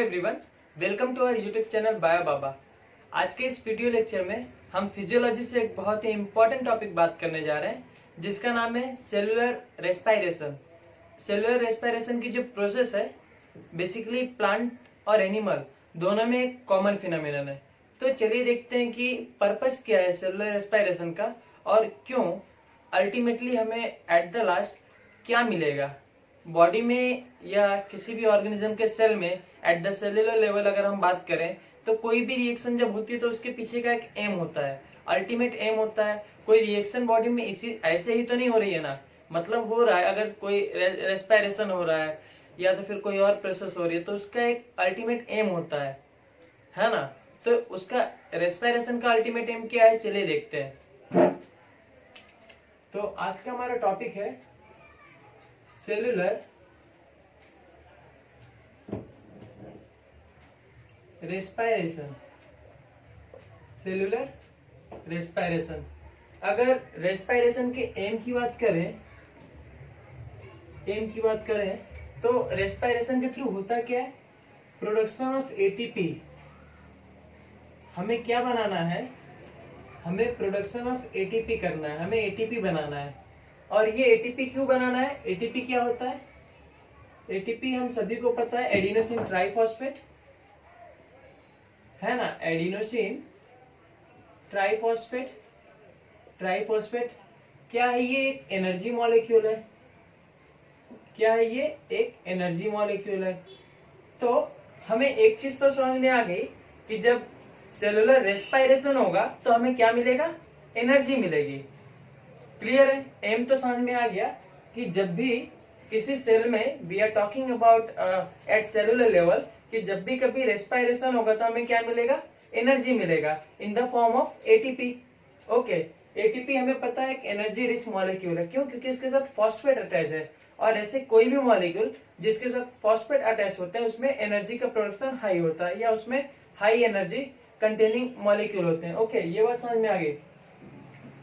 Everyone, welcome to our YouTube channel bio Baba. आज के इस वीडियो लेक्चर में हम फिजियोलॉजी से एक बहुत ही इंपॉर्टेंट टॉपिक बात करने जा रहे हैं, जिसका नाम है सेलुलर रेस्पायरेशन। सेलुलर रेस्पायरेशन की जो प्रोसेस है, बेसिकली प्लांट और एनिमल दोनों में एक कॉमन फिनोमिनन है। तो चलिए देखते हैं कि पर्पस क्या है सेलुलर रेस्पायरेशन का और क्यों अल्टीमेटली हमें एट द लास्ट क्या मिलेगा बॉडी में या किसी भी ऑर्गेनिज्म के सेल में। एट द सेलुलर लेवल अगर हम बात करें तो कोई भी रिएक्शन जब होती है तो उसके पीछे का एक एम होता है, अल्टीमेट एम होता है। कोई रिएक्शन बॉडी में इसी ऐसे ही तो नहीं हो रही है ना, मतलब हो रहा है। अगर कोई रेस्पायरेशन हो रहा है या तो फिर कोई और प्रोसेस हो रही है तो उसका एक अल्टीमेट एम होता है ना। तो उसका रेस्पायरेशन का अल्टीमेट एम क्या है, चलिए देखते हैं। तो आज का हमारा टॉपिक है सेलुलर रेस्पायरेशन। सेलुलर रेस्पायरेशन, अगर रेस्पायरेशन के एम की बात करें तो रेस्पायरेशन के थ्रू होता क्या है, प्रोडक्शन ऑफ एटीपी। हमें क्या बनाना है, हमें प्रोडक्शन ऑफ एटीपी करना है, हमें एटीपी बनाना है। और ये एटीपी क्यों बनाना है, एटीपी क्या होता है? एटीपी हम सभी को पता है, एडिनोसिन ट्राइफॉस्फेट है ना। एडिनोसिन ट्राइफॉस्फेट क्या है? ये एक एनर्जी मॉलिक्यूल है। क्या है ये? एक एनर्जी मॉलिक्यूल है। तो हमें एक चीज तो समझ में आ गई कि जब सेलुलर रेस्पायरेशन होगा तो हमें क्या मिलेगा, एनर्जी मिलेगी। क्लियर है? एम तो समझ में आ गया कि जब भी किसी सेल में we are talking about at cellular level, कि जब भी कभी रेस्पायरेशन होगा तो हमें क्या मिलेगा, एनर्जी मिलेगा in the form of ATP. Okay, ATP हमें पता है एक एनर्जी रिच मॉलिक्यूल है। क्यों? क्योंकि इसके साथ फॉस्फेट अटैच है, और ऐसे कोई भी मॉलिक्यूल जिसके साथ फॉस्फेट अटैच होते हैं उसमें एनर्जी का प्रोडक्शन हाई होता है, या उसमें हाई एनर्जी कंटेनिंग मॉलिक्यूल होते हैं। ओके, ये बात समझ में आ गई।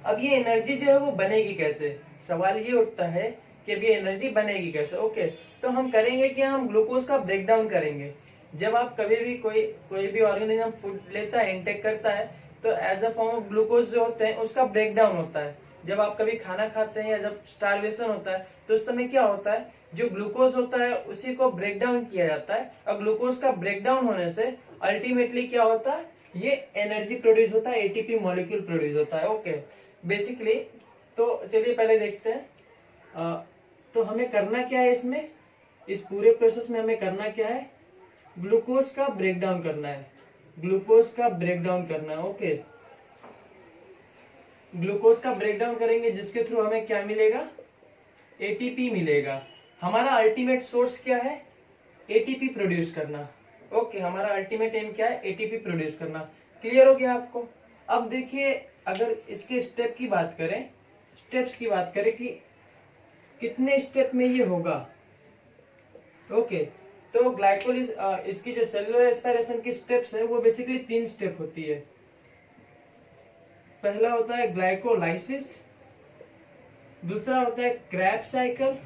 अब ये एनर्जी जो है वो बनेगी कैसे, सवाल ये उठता है कि अब ये एनर्जी बनेगी कैसे। ओके, तो हम करेंगे कि हम ग्लूकोज का ब्रेक डाउन करेंगे। जब आप कभी भी कोई भी ऑर्गेनिज्म फूड लेता है, इंटेक करता है, तो as a form of glucose जो होते हैं उसका ब्रेक डाउन होता है। जब आप कभी खाना खाते हैं या जब स्टारवेशन होता है तो उस समय क्या होता है, जो ग्लूकोज होता है उसी को ब्रेक डाउन किया जाता है, और ग्लूकोज का ब्रेक डाउन होने से अल्टीमेटली क्या होता है, ये एनर्जी प्रोड्यूस होता है, एटीपी मॉलिक्यूल प्रोड्यूस होता है। ओके, बेसिकली तो चलिए पहले देखते हैं। तो हमें करना क्या है इसमें, इस पूरे प्रोसेस में हमें करना क्या है, ग्लूकोज का ब्रेक डाउन करना है। ग्लूकोज का ब्रेक डाउन करना है। ओके, ग्लूकोज का ब्रेक डाउन करेंगे जिसके थ्रू हमें क्या मिलेगा, एटीपी मिलेगा। हमारा अल्टीमेट सोर्स क्या है, एटीपी प्रोड्यूस करना। ओके, हमारा अल्टीमेट एम क्या है, एटीपी प्रोड्यूस करना। क्लियर हो गया आपको? अब देखिए, अगर इसके स्टेप्स की बात करें कि कितने स्टेप में ये होगा। ओके, तो ग्लाइकोलिस इसकी जो सेलुलर रेस्पायरेशन की स्टेप्स है वो बेसिकली 3 स्टेप होती है। पहला होता है ग्लाइकोलाइसिस, दूसरा होता है क्रेब्स साइकिल,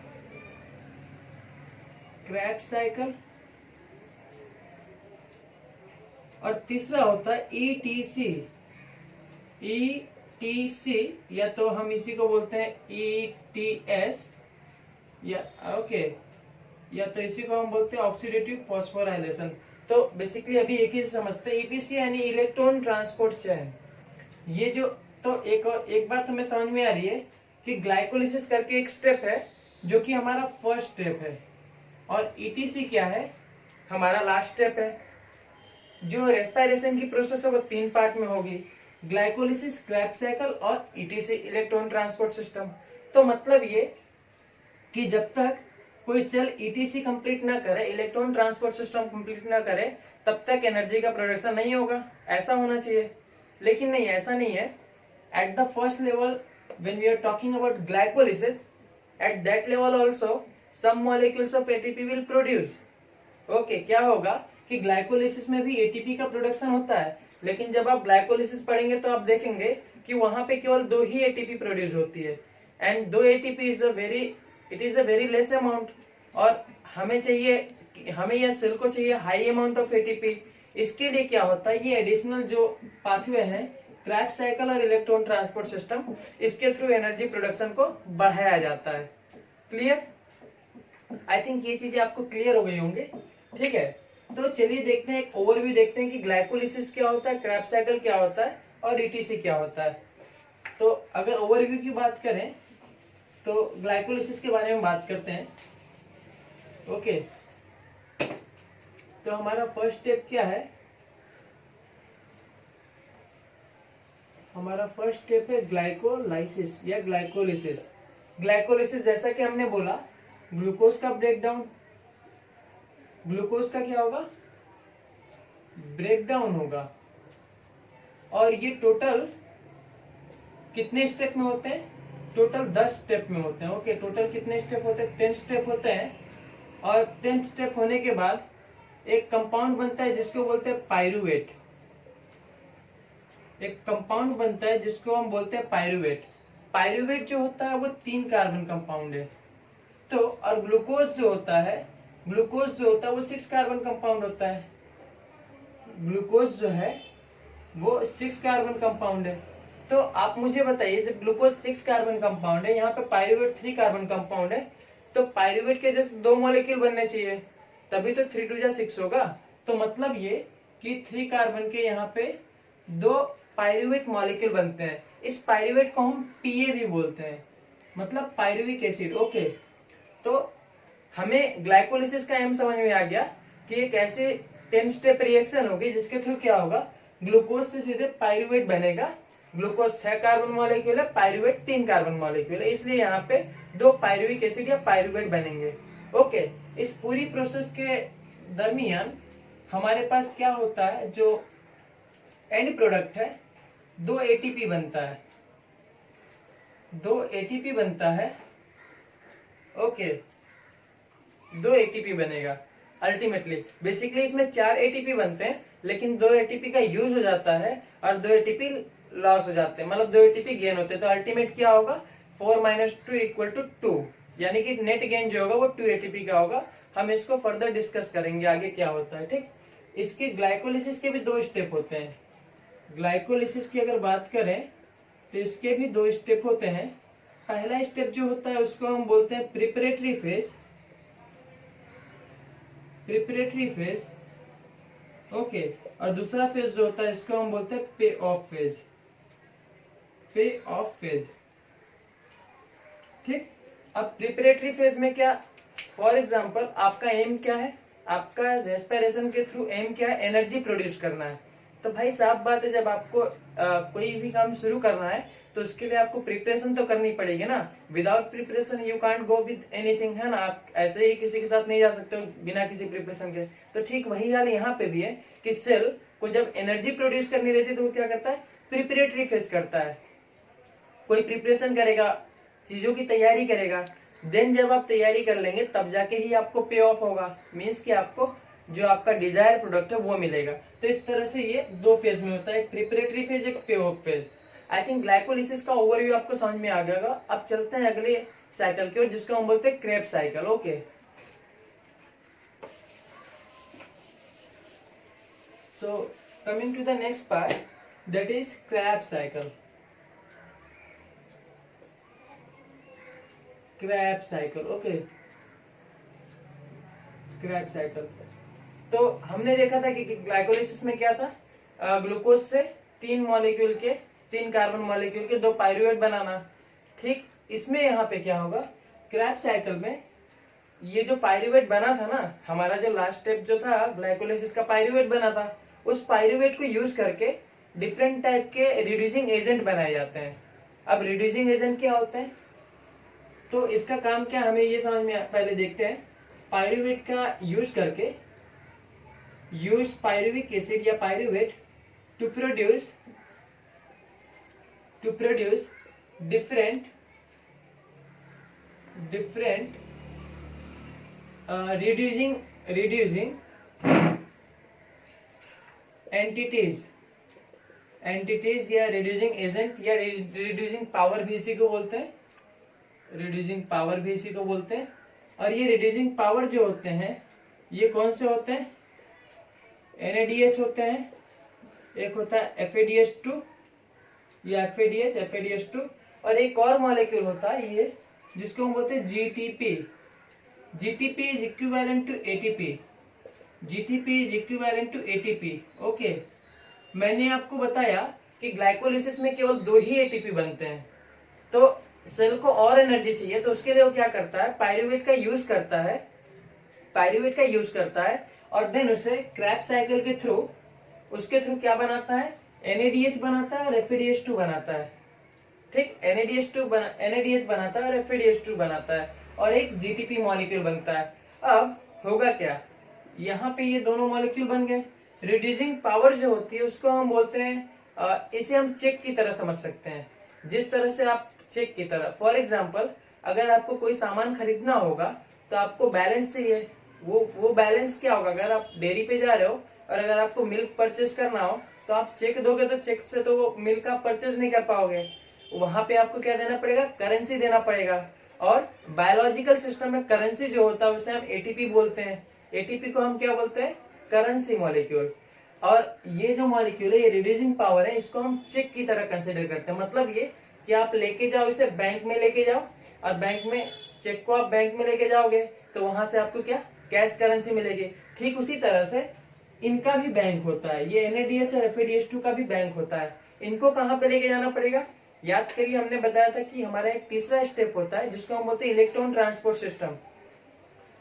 और तीसरा होता है ईटीसी, या तो हम इसी को बोलते हैं ईटीएस, या तो इसी को हम बोलते हैं ऑक्सीडेटिव फॉस्फोराइलेशन। तो बेसिकली अभी एक ही समझते हैं, ईटीसी यानी इलेक्ट्रॉन ट्रांसपोर्ट चेन। ये जो तो एक बात हमें समझ में आ रही है कि ग्लाइकोलिसिस करके एक स्टेप है जो कि हमारा फर्स्ट स्टेप है, और ईटीसी क्या है, हमारा लास्ट स्टेप है। जो रेस्पायरेशन की प्रोसेस है वो 3 पार्ट में होगी, ग्लाइकोलिसिस, क्रेब्स साइकिल और ईटीसी, इलेक्ट्रॉन ट्रांसपोर्ट सिस्टम। तो मतलब ये कि जब तक कोई सेल ईटीसी कंप्लीट ना करे, इलेक्ट्रॉन ट्रांसपोर्ट सिस्टम कंप्लीट ना करे, तब तक एनर्जी का प्रोडक्शन नहीं होगा। ऐसा होना चाहिए, लेकिन नहीं, ऐसा नहीं है। At the first level when we are talking about glycolysis, at that level also some molecules of ATP will produce. Okay, क्या होगा कि ग्लाइकोलिसिस में भी एटीपी का प्रोडक्शन होता है, लेकिन जब आप ग्लाइकोलिसिस पढ़ेंगे तो आप देखेंगे कि वहां पे केवल 2 ही एटीपी प्रोड्यूस होती है, and 2 ATP is a very less amount. और हमें चाहिए हमें यह सेल को चाहिए हाई अमाउंट ऑफ एटीपी। इसके लिए क्या होता है, ये एडिशनल जो पाथवे है क्रैब्स साइकिल और इलेक्ट्रॉन ट्रांसपोर्ट सिस्टम, इसके थ्रू एनर्जी प्रोडक्शन को बढ़ाया जाता है। क्लियर? आई थिंक ये चीजें आपको क्लियर हो गई होंगी। ठीक है, तो चलिए देखते हैं, एक ओवरव्यू देखते हैं कि ग्लाइकोलिसिस क्या होता है, क्रैब्स साइकिल क्या होता है और ईटीसी क्या होता है। तो अगर ओवरव्यू की बात करें तो ग्लाइकोलिसिस के बारे में बात करते हैं। ओके, तो हमारा फर्स्ट स्टेप क्या है, हमारा फर्स्ट स्टेप है ग्लाइकोलाइसिस या ग्लाइकोलिसिस। ग्लाइकोलिसिस जैसा कि हमने बोला, ग्लूकोज का ब्रेकडाउन, ग्लूकोज का क्या होगा, ब्रेकडाउन होगा। और ये टोटल कितने स्टेप में होते हैं, टोटल 10 स्टेप में होते हैं। ओके, टोटल कितने स्टेप होते हैं, 10 स्टेप होते हैं। और 10 स्टेप होने के बाद एक कंपाउंड बनता है जिसको बोलते हैं पायरुवेट। एक कंपाउंड बनता है जिसको हम बोलते हैं पायरुवेट। पायरुवेट जो होता है वो 3 कार्बन कंपाउंड है। तो और ग्लूकोज जो होता है, ग्लूकोज जो होता है वो 6 कार्बन कंपाउंड होता है। ग्लूकोज जो है वो 6 कार्बन कंपाउंड है। तो आप मुझे बताइए, जब ग्लूकोज 6 कार्बन कंपाउंड है, यहाँ पे पायरुवेट 3 कार्बन कंपाउंड है, तो पायरुवेट के जस्ट 2 मॉलिक्यूल बनने चाहिए, तभी तो 3 2 6 होगा। तो मतलब ये कि 3 कार्बन के यहाँ पे 2 पायरुवेट मॉलिक्यूल बनते हैं। इस पायरुवेट को हम पीए भी बोलते हैं, मतलब पायरुविक एसिड। ओके, तो हमें ग्लाइकोलिसिस का एम समझ में आ गया कि एक ऐसे 10 स्टेप रिएक्शन होगी जिसके थ्रू क्या होगा, ग्लूकोज से सीधे पायरुवेट बनेगा। ग्लूकोज 6 कार्बन मॉलिक्यूल है, पायरुवेट 3 कार्बन मॉलिक्यूल है, इसलिए यहाँ पे 2 पायरुविक एसिड या पायरुवेट बनेंगे। ओके, इस पूरी प्रोसेस के दरमियान हमारे पास क्या होता है, जो एंड प्रोडक्ट है, 2 एटीपी बनता है, 2 एटीपी बनता है। ओके, 2 एटीपी बनेगा अल्टीमेटली। बेसिकली इसमें 4 एटीपी बनते हैं, लेकिन 2 एटीपी का यूज हो जाता है और 2 एटीपी लॉस हो जाते हैं, मतलब 2 एटीपी गेन होते हैं। तो अल्टीमेट क्या होगा, 4 - 2 = 2, यानी कि नेट गेन जो होगा वो 2 एटीपी का होगा। हम इसको फर्दर डिस्कस करेंगे आगे क्या होता है। ठीक, इसके ग्लाइकोलिसिस के भी 2 स्टेप होते हैं। ग्लाइकोलिसिस की अगर बात करें तो इसके भी 2 स्टेप होते हैं। पहला स्टेप जो होता है उसको हम बोलते हैं preparatory phase, preparatory phase. Okay, और दूसरा फेज जो होता है इसको हम बोलते हैं पे ऑफ फेज, पे ऑफ फेज। ठीक, अब प्रिपरेटरी फेज में क्या, फॉर एग्जांपल आपका एम क्या है, आपका रेस्पिरेशन के थ्रू एम क्या है, एनर्जी प्रोड्यूस करना है। तो भाई साफ बात है, जब आपको कोई भी काम शुरू करना है तो उसके लिए आपको प्रिपरेशन तो करनी पड़ेगी ना। Without preparation you can't go with anything, है ना। आप ऐसे ही किसी के साथ नहीं जा सकते हो बिना किसी प्रिपरेशन के। तो ठीक वही हाल यहाँ पे भी है कि सेल को जब एनर्जी प्रोड्यूस करनी रहती है तो वो क्या करता है, प्रिपरेटरी फेज करता है। कोई प्रिपरेशन करेगा, चीजों की तैयारी करेगा, देन जब आप तैयारी कर लेंगे तब जाके ही आपको पे ऑफ होगा, मीन्स कि आपको जो आपका डिजायर प्रोडक्ट है वो मिलेगा। तो इस तरह से ये 2 फेज में होता है, एक प्रिपरेटरी फेज, एक पे of phase. I think glycolysis का ओवरव्यू आपको समझ में आ गया। अब चलते हैं अगले साइकिल की ओर, जिसको हम बोलते हैं Krebs cycle. Okay, so coming to the next part, that is Krebs cycle. Krebs cycle, okay, Krebs cycle. तो हमने देखा था कि ग्लाइकोलिसिस में क्या था, ग्लूकोज से 3 मॉलिक्यूल के, 3 कार्बन मॉलिक्यूल के 2 पायरुवेट बनाना। ठीक, इसमें यहाँ पे क्या होगा, क्रेब्स साइकिल में ये जो पायरुवेट बना था ना, हमारा जो लास्ट स्टेप जो था ग्लाइकोलिसिस का, पायरुवेट बना था, उस पायरुवेट को यूज करके डिफरेंट टाइप के रिड्यूसिंग एजेंट बनाए जाते हैं। अब रिड्यूसिंग एजेंट क्या होते हैं, तो इसका काम क्या हमें ये समझ में पहले देखते हैं। पायरुवेट का यूज करके, यूज पायरुविक एसिड या pyruvate to produce different reducing entities या reducing agent या reducing power भी इसी को बोलते हैं, reducing power भी इसी को बोलते हैं। और ये reducing power जो होते हैं ये कौन से होते हैं? NADH होते हैं, एक होता है FADH2, ये FADH2, और एक और मॉलिक्यूल होता है ये जिसको हम बोलते हैं GTP। GTP is equivalent to ATP। GTP is equivalent to ATP। Okay, मैंने आपको बताया कि ग्लाइकोलिसिस में केवल 2 ही ATP बनते हैं, तो सेल को और एनर्जी चाहिए तो उसके लिए वो क्या करता है? पायरूवेट का यूज करता है और देन उसे क्रैब्स साइकिल के थ्रू उसके थ्रू क्या बनाता है? NADH बनाता है और FADH2 बनाता है। ठीक, NADH बनाता है और FADH2 बनाता है और एक GTP मॉलिक्यूल बनता है। अब होगा क्या? यहाँ पे ये दोनों मॉलिक्यूल बन गए। रिड्यूसिंग पावर जो होती है उसको हम बोलते हैं, इसे हम चेक की तरह समझ सकते हैं। जिस तरह से आप चेक की तरह, फॉर एग्जाम्पल अगर आपको कोई सामान खरीदना होगा तो आपको बैलेंस चाहिए। वो बैलेंस क्या होगा? अगर आप डेयरी पे जा रहे हो और अगर आपको मिल्क परचेज करना हो तो आप चेक दोगे, तो चेक से तो वो मिल्क आप परचेज नहीं कर पाओगे। वहां पे आपको क्या देना पड़ेगा? करेंसी देना पड़ेगा। और बायोलॉजिकल सिस्टम में करेंसी जो होता है उसे हम ATP बोलते हैं। ATP को हम क्या बोलते हैं? Currency molecule. और ये जो मॉलिक्यूल है, ये रिड्यूसिंग पावर है, इसको हम चेक की तरह कंसिडर करते हैं। मतलब ये कि आप लेके जाओ, इसे बैंक में लेके जाओ और बैंक में चेक को आप बैंक में लेके जाओगे तो वहां से आपको क्या? कैश करेंसी मिलेगी। ठीक उसी तरह से इनका भी बैंक होता है, ये NADH और FADH2 का भी बैंक होता है। इनको कहाँ पे लेके जाना पड़ेगा? याद करिए, हमने बताया था कि हमारा एक तीसरा स्टेप होता है जिसको हम बोलते हैं इलेक्ट्रॉन ट्रांसपोर्ट सिस्टम।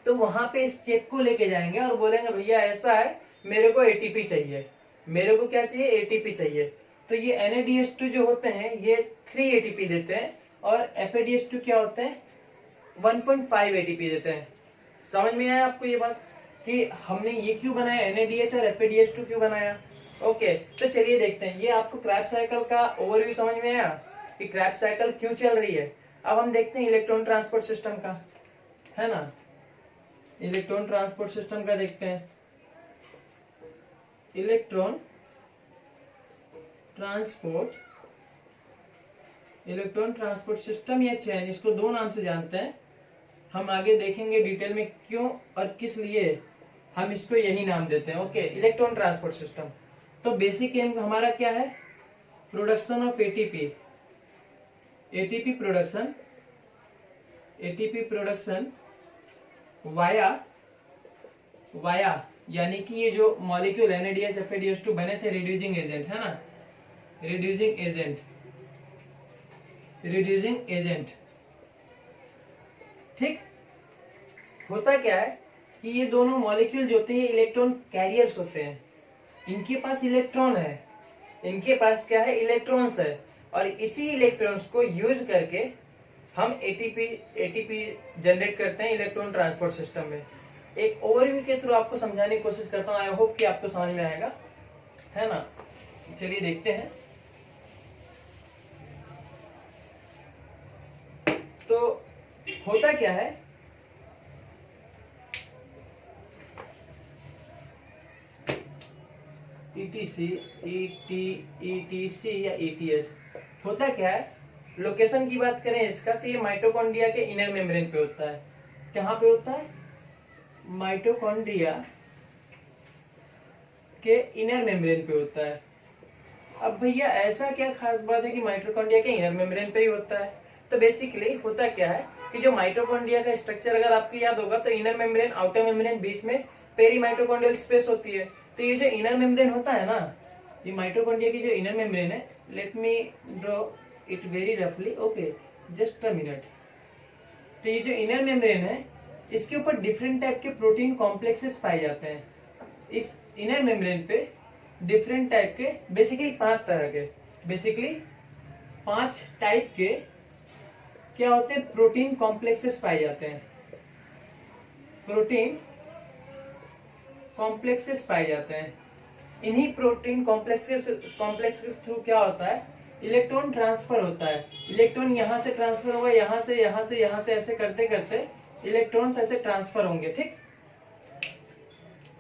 तो वहां पे इस चेक को लेके जाएंगे और बोलेंगे भैया ऐसा है, मेरे को ATP चाहिए। मेरे को क्या चाहिए? ATP चाहिए। तो ये NADH2 जो होते हैं ये 3 ATP देते हैं और FADH2 क्या होते हैं? 1.5 ATP देते हैं। समझ में आया आपको ये बात कि हमने ये क्यों बनाया? NADH और FADH2 क्यों बनाया? ओके, तो चलिए देखते हैं। ये आपको क्रैब्स साइकिल का ओवरव्यू समझ में आया कि क्रैब्स साइकिल क्यों चल रही है। अब हम देखते हैं इलेक्ट्रॉन ट्रांसपोर्ट सिस्टम का, है ना। इलेक्ट्रॉन ट्रांसपोर्ट सिस्टम का देखते हैं। इलेक्ट्रॉन ट्रांसपोर्ट सिस्टम या चेन, इसको 2 नाम से जानते हैं। हम आगे देखेंगे डिटेल में क्यों और किस लिए हम इसको यही नाम देते हैं। Okay, electron transport system. तो बेसिक एम हमारा क्या है? Production of ATP production via यानी कि ये जो मॉलिक्यूल NADH FADH2 बने थे रिड्यूसिंग एजेंट, है ना, रिड्यूसिंग एजेंट। ठीक, होता क्या है कि ये दोनों मॉलिक्यूल जो होते हैं ये इलेक्ट्रॉन कैरियर्स होते हैं। इनके पास इलेक्ट्रॉन है, इनके पास क्या है? इलेक्ट्रॉन्स है। और इसी इलेक्ट्रॉन्स को यूज करके हम ATP जनरेट करते हैं इलेक्ट्रॉन ट्रांसपोर्ट सिस्टम में। एक ओवरव्यू के थ्रू आपको समझाने की कोशिश करता हूँ। आई होप कि आपको समझ में आएगा, है ना। चलिए देखते हैं। तो होता क्या है? ETC या ETS होता क्या है? लोकेशन की बात करें इसका तो ये माइटोकॉन्ड्रिया के इनर मेम्ब्रेन पे होता है। कहाँ पे होता है? माइटोकॉन्ड्रिया के इनर मेम्ब्रेन पे होता है। अब भैया ऐसा क्या खास बात है कि माइटोकॉन्ड्रिया के इनर मेम्ब्रेन पे ही होता है? तो बेसिकली होता क्या है कि जो माइटोकॉन्ड्रिया का स्ट्रक्चर अगर आपको याद होगा तो इनर मेम्ब्रेन, आउटर मेम्ब्रेन, बीच में पेरीमाइटोकॉन्ड्रियल स्पेस होती है। तो ये जो इनर मेम्ब्रेन होता है ना, ये माइटोकॉन्ड्रिया की जो इनर मेम्ब्रेन है, let me draw it very रफली, ओके, जस्ट अ मिनट। तो ये जो इनर मेम्ब्रेन है इसके ऊपर डिफरेंट टाइप के प्रोटीन कॉम्प्लेक्सेस पाए जाते हैं। इस इनर मेम्ब्रेन पे डिफरेंट टाइप के, बेसिकली 5 तरह के, बेसिकली 5 टाइप के क्या होते हैं? प्रोटीन कॉम्प्लेक्सेस पाए जाते हैं। प्रोटीन कॉम्प्लेक्सेस पाए जाते हैं। इन्हीं प्रोटीन कॉम्प्लेक्सेस के थ्रू क्या होता है? इलेक्ट्रॉन ट्रांसफर होता है। इलेक्ट्रॉन यहाँ से ट्रांसफर होगा, यहाँ से, यहाँ से, यहाँ से, ऐसे करते करते इलेक्ट्रॉन्स ऐसे ट्रांसफर होंगे। ठीक,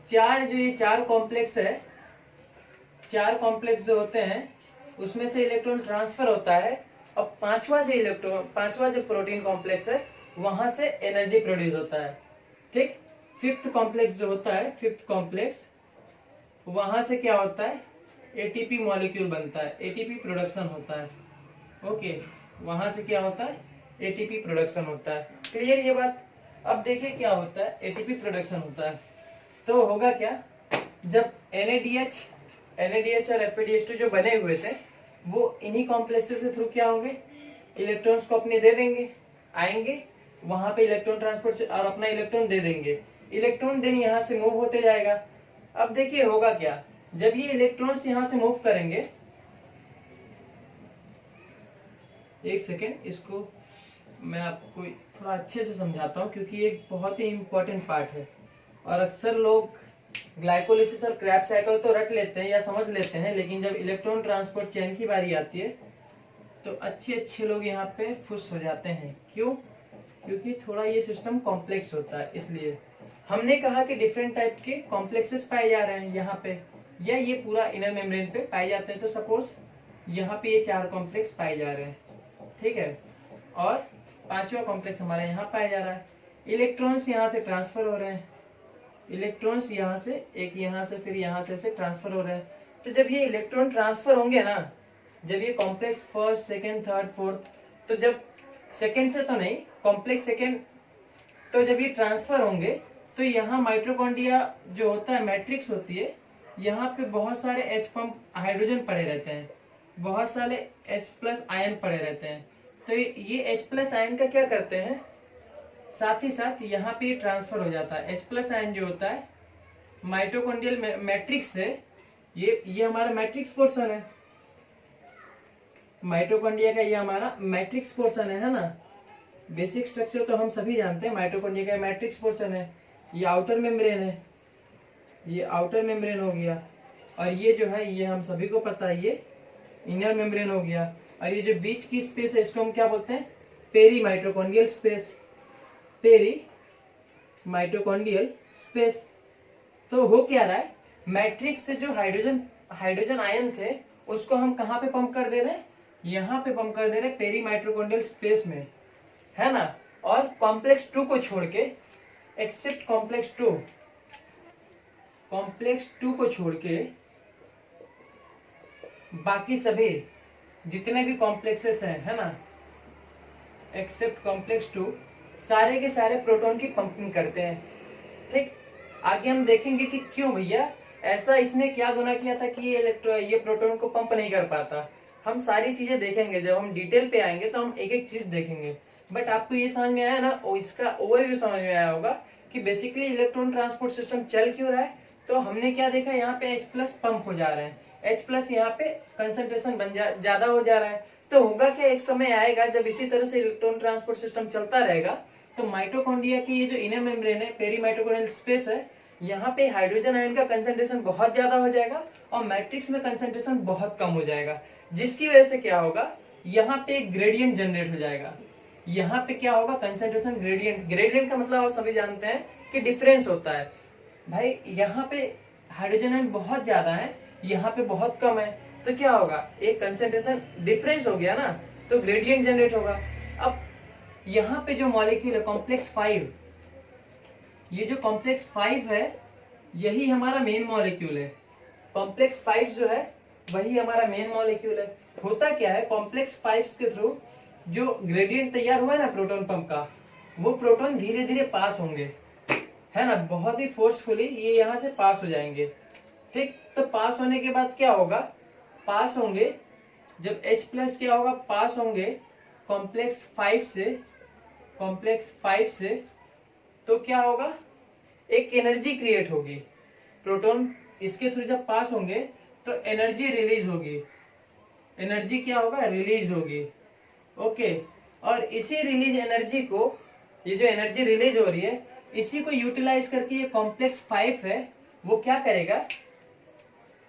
4 कॉम्प्लेक्स है, 4 कॉम्प्लेक्स जो होते हैं उसमें से इलेक्ट्रॉन ट्रांसफर होता है और 5वां जो प्रोटीन कॉम्प्लेक्स है वहां से एनर्जी प्रोड्यूस होता है। ठीक, फिफ्थ कॉम्प्लेक्स जो होता है, फिफ्थ कॉम्प्लेक्स, वहां से क्या होता है, एटीपी मॉलिक्यूल बनता है, एटीपी प्रोडक्शन होता है। ओके, वहां से क्या होता है, एटीपी प्रोडक्शन होता है। क्लियर ये बात? अब देखिए क्या होता है, एटीपी प्रोडक्शन होता है तो होगा क्या, जब NADH और FADH2 जो बने हुए थे वो इन्हीं कॉम्प्लेक्सेस के थ्रू क्या होंगे, इलेक्ट्रॉन्स को अपने दे देंगे, आएंगे वहां पे इलेक्ट्रॉन ट्रांसपोर्ट और अपना इलेक्ट्रॉन दे देंगे, इलेक्ट्रॉन देन यहाँ से मूव होते जाएगा। अब देखिए होगा क्या, जब ये इलेक्ट्रॉन्स यहाँ से मूव करेंगे, एक सेकेंड, इसको मैं आपको थोड़ा अच्छे से समझाता हूँ क्योंकि ये बहुत ही इंपॉर्टेंट पार्ट है और अक्सर लोग ग्लाइकोलिसिस और क्रैब्स साइकिल तो रट लेते हैं या समझ लेते हैं, लेकिन जब इलेक्ट्रॉन ट्रांसपोर्ट चेन की बारी आती है तो अच्छे लोग यहाँ पे फुस हो जाते हैं। क्यों? क्योंकि थोड़ा ये सिस्टम कॉम्प्लेक्स होता है। इसलिए हमने कहा कि डिफरेंट टाइप के कॉम्प्लेक्सेस पाए जा रहे हैं यहाँ पे, या ये पूरा इनर मेम्ब्रेन पे पाए जाते हैं। तो सपोज यहाँ पे ये 4 कॉम्प्लेक्स पाए जा रहे हैं, ठीक है, और 5वां कॉम्प्लेक्स हमारा यहाँ पाया जा रहा है। इलेक्ट्रॉन्स यहाँ से ट्रांसफर हो रहे हैं, इलेक्ट्रॉन्स यहाँ से, एक यहाँ से, फिर यहाँ से ऐसे ट्रांसफर हो रहे हैं। तो जब ये इलेक्ट्रॉन ट्रांसफर होंगे ना, जब ये complex first, second, third, fourth, तो जब सेकेंड से तो नहीं, कॉम्प्लेक्स सेकेंड, तो जब ये ट्रांसफर होंगे तो यहाँ माइटोकॉन्ड्रिया जो होता है, मैट्रिक्स होती है, यहाँ पे बहुत सारे H पंप हाइड्रोजन पड़े रहते हैं, बहुत सारे H+ आयन पड़े रहते हैं। तो ये H+ आयन का क्या करते हैं, साथ ही साथ यहाँ पे ट्रांसफर हो जाता है। H+ आयन जो होता है माइटोकॉन्ड्रियल मैट्रिक्स से, ये हमारा मैट्रिक्स पोर्शन है, माइटोकॉन्ड्रिया का ये हमारा मैट्रिक्स पोर्शन है ना। बेसिक स्ट्रक्चर तो हम सभी जानते हैं, माइटोकॉन्ड्रिया का मैट्रिक्स पोर्शन है, ये आउटर मेम्ब्रेन है, ये आउटर मेम्ब्रेन हो गया, और ये जो है ये हम सभी को पता है, ये इनर मेम्ब्रेन हो गया, और ये जो बीच की स्पेस है इसको हम क्या बोलते हैं, peri mitochondrial space, peri mitochondrial space. तो हो क्या रहा है, मैट्रिक्स से जो हाइड्रोजन आयन थे उसको हम कहाँ पे पंप कर दे रहे हैं, यहाँ पे पंप कर दे रहे हैं, पेरी माइटोकॉन्ड्रियल स्पेस में, है ना। और कॉम्प्लेक्स 2 को छोड़ के, एक्सेप्ट कॉम्प्लेक्स 2, कॉम्प्लेक्स 2 को छोड़ के बाकी सभी जितने भी कॉम्प्लेक्सेस हैं, है ना, एक्सेप्ट कॉम्प्लेक्स 2, सारे के सारे प्रोटॉन की पंपिंग करते हैं। ठीक, आगे हम देखेंगे कि क्यों भैया ऐसा, इसने क्या गुना किया था कि ये प्रोटॉन को पंप नहीं कर पाता। हम सारी चीजें देखेंगे, जब हम डिटेल पे आएंगे तो हम एक एक चीज देखेंगे। बट आपको ये समझ में आया ना, और इसका ओवरव्यू समझ में आया होगा कि बेसिकली इलेक्ट्रॉन ट्रांसपोर्ट सिस्टम चल क्यों रहा है। तो हमने क्या देखा, यहाँ पे H+ पंप हो जा रहे हैं, H+ यहाँ पे कंसंट्रेशन ज्यादा हो जा रहा है। तो होगा क्या, एक समय आएगा जब इसी तरह से इलेक्ट्रॉन ट्रांसपोर्ट सिस्टम चलता रहेगा तो माइटोकॉन्ड्रिया की ये जो इनर मेम्ब्रेन है, पेरी माइटोकॉन्ड्रियल स्पेस है, यहाँ पे हाइड्रोजन आयन का कंसंट्रेशन बहुत ज्यादा हो जाएगा और मैट्रिक्स में कंसंट्रेशन बहुत कम हो जाएगा, जिसकी वजह से क्या होगा, यहाँ पे एक ग्रेडियंट जनरेट हो जाएगा। यहाँ पे क्या होगा, कंसंट्रेशन ग्रेडियंट, ग्रेडियंट का मतलब आप सभी जानते हैं कि डिफरेंस होता है। भाई यहाँ पे हाइड्रोजन आयन बहुत ज्यादा है, यहाँ पे बहुत कम है, तो क्या होगा, एक कंसंट्रेशन डिफरेंस हो गया ना, तो ग्रेडियंट जनरेट होगा। अब यहाँ पे जो मॉलिक्यूल है कॉम्प्लेक्स 5, ये जो कॉम्प्लेक्स 5 है यही हमारा मेन मॉलिक्यूल है। कॉम्प्लेक्स 5 जो है वही हमारा मेन मॉलिक्यूल है। होता क्या है, कॉम्प्लेक्स 5 के थ्रू जो ग्रेडियंट तैयार हुआ है ना प्रोटॉन पंप का, वो प्रोटॉन धीरे धीरे पास होंगे, है ना, बहुत ही फोर्सफुली ये यहाँ से पास हो जाएंगे। ठीक, तो पास होने के बाद क्या होगा, पास होंगे जब H+ क्या होगा, पास होंगे कॉम्प्लेक्स 5 से, कॉम्प्लेक्स 5 से, तो क्या होगा, एक एनर्जी क्रिएट होगी। प्रोटॉन इसके थ्रू जब पास होंगे तो एनर्जी रिलीज होगी, एनर्जी क्या होगा, रिलीज होगी। ओके, और इसी रिलीज एनर्जी को, ये जो एनर्जी रिलीज हो रही है, इसी को यूटिलाइज करके ये कॉम्प्लेक्स 5 है वो क्या करेगा,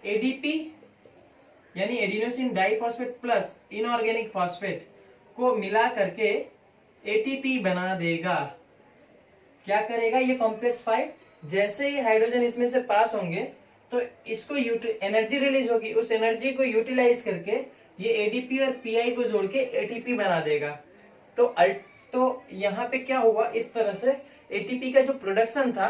एडीपी यानी adenosine diphosphate plus inorganic phosphate को मिला करके एटीपी बना देगा। क्या करेगा ये कॉम्प्लेक्स 5, जैसे ही हाइड्रोजन इसमें से पास होंगे तो इसको एनर्जी रिलीज होगी, उस एनर्जी को यूटिलाइज करके ये एडीपी और पीआई को जोड़ के एटीपी बना देगा। तो यहाँ पे क्या हुआ, इस तरह से एटीपी का जो प्रोडक्शन था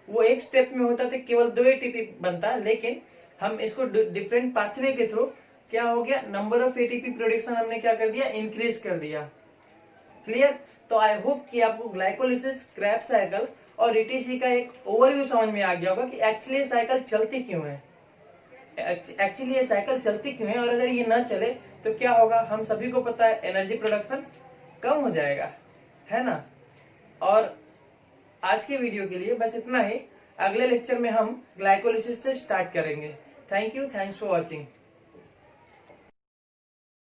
वो एक स्टेप में होता तो केवल 2 एटीपी बनता, लेकिन हम इसको डिफरेंट पाथवे के थ्रू क्या हो गया, नंबर ऑफ एटीपी प्रोडक्शन हमने क्या कर दिया, इंक्रीज कर दिया। क्लियर? तो आई होप कि आपको ग्लाइकोलिसिस, क्रेब्स साइकिल और ईटीसी का एक ओवरव्यू समझ में आ गया होगा कि एक्चुअली साइकिल चलती क्यों है, एक्चुअली ये साइकिल चलती क्यों है, और अगर ये ना चले तो क्या होगा, हम सभी को पता है एनर्जी प्रोडक्शन कम हो जाएगा, है ना। और आज के वीडियो के लिए बस इतना ही। अगले लेक्चर में हम ग्लाइकोलिसिस से स्टार्ट करेंगे। Thank you, thanks for watching.